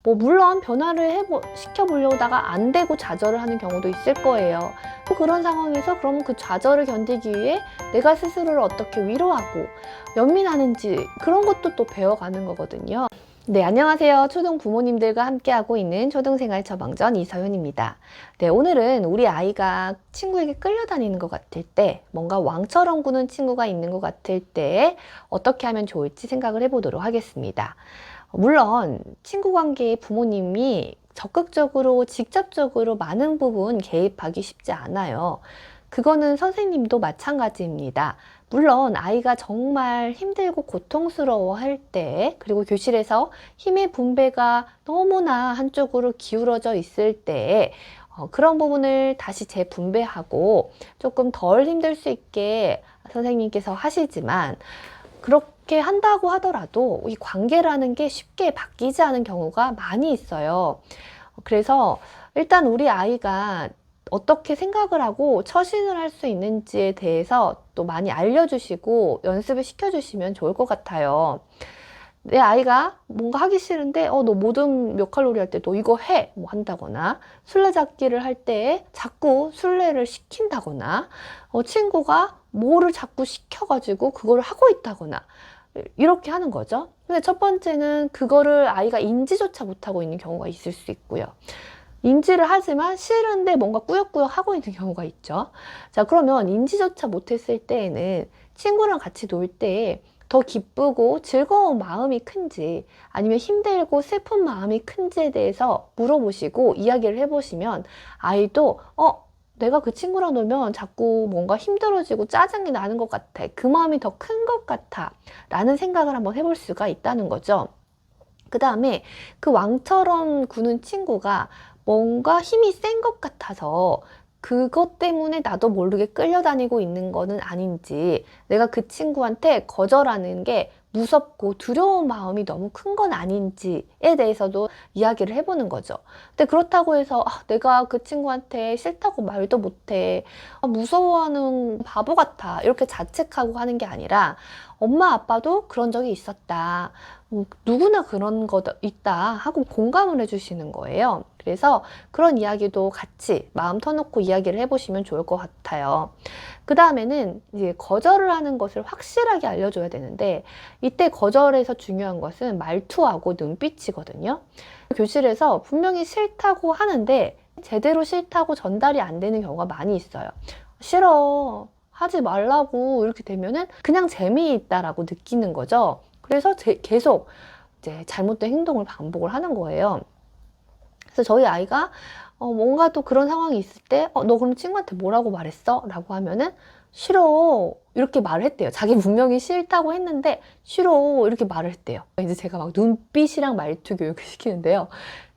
뭐 물론 변화를 시켜보려다가 안 되고 좌절을 하는 경우도 있을 거예요. 또 그런 상황에서 그러면 그 좌절을 견디기 위해 내가 스스로를 어떻게 위로하고 연민하는지 그런 것도 또 배워가는 거거든요. 네, 안녕하세요. 초등 부모님들과 함께하고 있는 초등생활 처방전 이서윤입니다. 네, 오늘은 우리 아이가 친구에게 끌려다니는 것 같을 때, 뭔가 왕처럼 구는 친구가 있는 것 같을 때 어떻게 하면 좋을지 생각을 해보도록 하겠습니다. 물론 친구 관계에 부모님이 적극적으로 직접적으로 많은 부분 개입하기 쉽지 않아요. 그거는 선생님도 마찬가지입니다. 물론 아이가 정말 힘들고 고통스러워 할 때, 그리고 교실에서 힘의 분배가 너무나 한쪽으로 기울어져 있을 때 그런 부분을 다시 재분배하고 조금 덜 힘들 수 있게 선생님께서 하시지만, 그렇게 한다고 하더라도 이 관계라는 게 쉽게 바뀌지 않은 경우가 많이 있어요. 그래서 일단 우리 아이가 어떻게 생각을 하고 처신을 할 수 있는지에 대해서 또 많이 알려주시고 연습을 시켜주시면 좋을 것 같아요. 내 아이가 뭔가 하기 싫은데 너 모든 몇 칼로리 할 때 너 이거 해! 뭐 한다거나, 술래잡기를 할 때 자꾸 술래를 시킨다거나, 친구가 뭐를 자꾸 시켜가지고 그걸 하고 있다거나 이렇게 하는 거죠. 근데 첫 번째는 그거를 아이가 인지조차 못하고 있는 경우가 있을 수 있고요. 인지를 하지만 싫은데 뭔가 꾸역꾸역 하고 있는 경우가 있죠. 자, 그러면 인지조차 못했을 때에는 친구랑 같이 놀 때 더 기쁘고 즐거운 마음이 큰지, 아니면 힘들고 슬픈 마음이 큰지에 대해서 물어보시고 이야기를 해보시면 아이도 내가 그 친구랑 놀면 자꾸 뭔가 힘들어지고 짜증이 나는 것 같아, 그 마음이 더 큰 것 같아 라는 생각을 한번 해볼 수가 있다는 거죠. 그 다음에 그 왕처럼 구는 친구가 뭔가 힘이 센 것 같아서 그것 때문에 나도 모르게 끌려다니고 있는 거는 아닌지, 내가 그 친구한테 거절하는 게 무섭고 두려운 마음이 너무 큰 건 아닌지에 대해서도 이야기를 해보는 거죠. 근데 그렇다고 해서 내가 그 친구한테 싫다고 말도 못해, 무서워하는 바보 같아, 이렇게 자책하고 하는 게 아니라 엄마 아빠도 그런 적이 있었다, 누구나 그런 거 있다 하고 공감을 해주시는 거예요. 그래서 그런 이야기도 같이 마음 터놓고 이야기를 해보시면 좋을 것 같아요. 그 다음에는 이제 거절을 하는 것을 확실하게 알려줘야 되는데, 이때 거절에서 중요한 것은 말투하고 눈빛이거든요. 교실에서 분명히 싫다고 하는데 제대로 싫다고 전달이 안 되는 경우가 많이 있어요. 싫어, 하지 말라고 이렇게 되면은 그냥 재미있다라고 느끼는 거죠. 그래서 계속 이제 잘못된 행동을 반복을 하는 거예요. 그래서 저희 아이가 뭔가 또 그런 상황이 있을 때 너 그럼 친구한테 뭐라고 말했어? 라고 하면은 싫어, 이렇게 말을 했대요. 자기 분명히 싫다고 했는데 싫어, 이렇게 말을 했대요. 이제 제가 막 눈빛이랑 말투 교육을 시키는데요.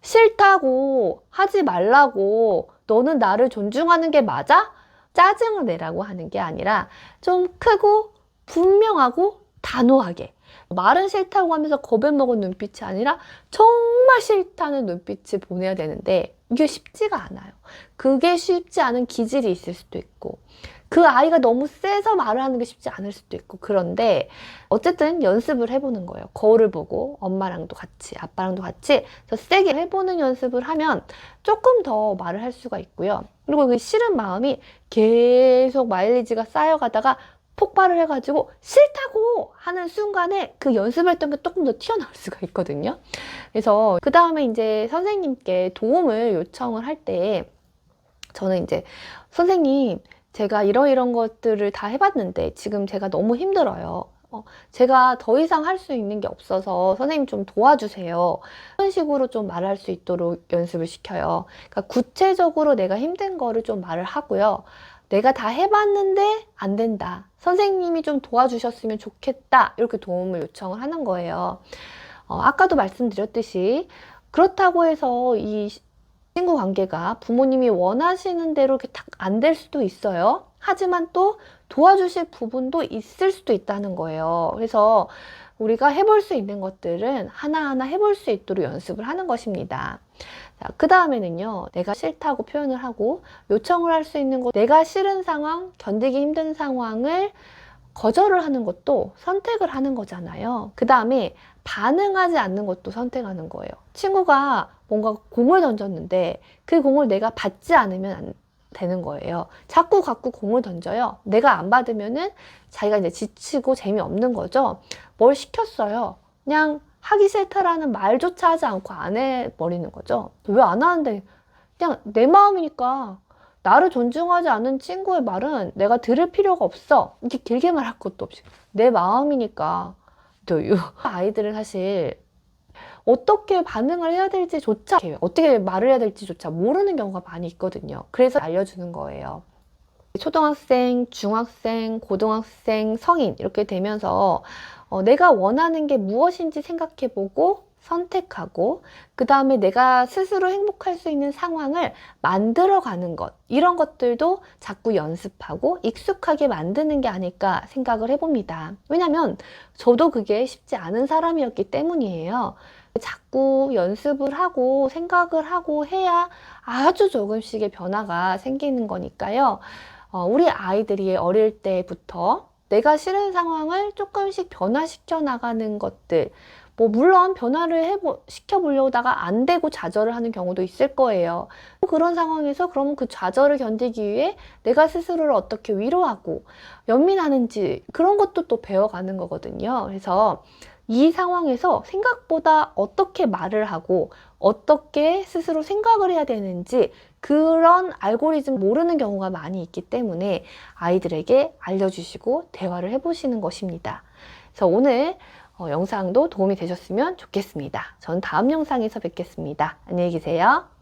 싫다고, 하지 말라고, 너는 나를 존중하는 게 맞아? 짜증을 내라고 하는 게 아니라 좀 크고 분명하고 단호하게, 말은 싫다고 하면서 겁에 먹은 눈빛이 아니라 정말 싫다는 눈빛을 보내야 되는데 이게 쉽지가 않아요. 그게 쉽지 않은 기질이 있을 수도 있고, 그 아이가 너무 세서 말을 하는 게 쉽지 않을 수도 있고, 그런데 어쨌든 연습을 해보는 거예요. 거울을 보고 엄마랑도 같이 아빠랑도 같이 더 세게 해보는 연습을 하면 조금 더 말을 할 수가 있고요. 그리고 그 싫은 마음이 계속 마일리지가 쌓여가다가 폭발을 해가지고 싫다고 하는 순간에 그 연습했던 게 조금 더 튀어나올 수가 있거든요. 그래서 그 다음에 이제 선생님께 도움을 요청을 할 때, 저는 이제 선생님, 제가 이런 것들을 다 해봤는데 지금 제가 너무 힘들어요. 제가 더 이상 할 수 있는 게 없어서 선생님 좀 도와주세요. 그런 식으로 좀 말할 수 있도록 연습을 시켜요. 그러니까 구체적으로 내가 힘든 거를 좀 말을 하고요. 내가 다 해봤는데 안 된다, 선생님이 좀 도와주셨으면 좋겠다, 이렇게 도움을 요청을 하는 거예요. 아까도 말씀드렸듯이 그렇다고 해서 이 친구 관계가 부모님이 원하시는 대로 이렇게 딱 안 될 수도 있어요. 하지만 또 도와주실 부분도 있을 수도 있다는 거예요. 그래서 우리가 해볼 수 있는 것들은 하나하나 해볼 수 있도록 연습을 하는 것입니다. 그 다음에는요, 내가 싫다고 표현을 하고 요청을 할 수 있는 것, 내가 싫은 상황, 견디기 힘든 상황을 거절을 하는 것도 선택을 하는 거잖아요. 그 다음에 반응하지 않는 것도 선택하는 거예요. 친구가 뭔가 공을 던졌는데 그 공을 내가 받지 않으면 안 되는 거예요. 자꾸 공을 던져요. 내가 안 받으면은 자기가 이제 지치고 재미없는 거죠. 뭘 시켰어요. 그냥 하기 싫다라는 말조차 하지 않고 안 해버리는 거죠. 왜 안 하는데? 그냥 내 마음이니까. 나를 존중하지 않는 친구의 말은 내가 들을 필요가 없어. 이렇게 길게 말할 것도 없이. 내 마음이니까. 아이들은 사실 어떻게 반응을 해야 될지조차, 어떻게 말을 해야 될지조차 모르는 경우가 많이 있거든요. 그래서 알려주는 거예요. 초등학생, 중학생, 고등학생, 성인 이렇게 되면서 내가 원하는 게 무엇인지 생각해보고 선택하고 그 다음에 내가 스스로 행복할 수 있는 상황을 만들어가는 것, 이런 것들도 자꾸 연습하고 익숙하게 만드는 게 아닐까 생각을 해봅니다. 왜냐면 저도 그게 쉽지 않은 사람이었기 때문이에요. 자꾸 연습을 하고 생각을 하고 해야 아주 조금씩의 변화가 생기는 거니까요. 우리 아이들이 어릴 때부터 내가 싫은 상황을 조금씩 변화시켜 나가는 것들, 뭐 물론 변화를 시켜보려다가 안 되고 좌절을 하는 경우도 있을 거예요. 그런 상황에서 그럼 그 좌절을 견디기 위해 내가 스스로를 어떻게 위로하고 연민하는지, 그런 것도 또 배워가는 거거든요. 그래서 이 상황에서 생각보다 어떻게 말을 하고 어떻게 스스로 생각을 해야 되는지, 그런 알고리즘 모르는 경우가 많이 있기 때문에 아이들에게 알려주시고 대화를 해보시는 것입니다. 그래서 오늘 영상도 도움이 되셨으면 좋겠습니다. 전 다음 영상에서 뵙겠습니다. 안녕히 계세요.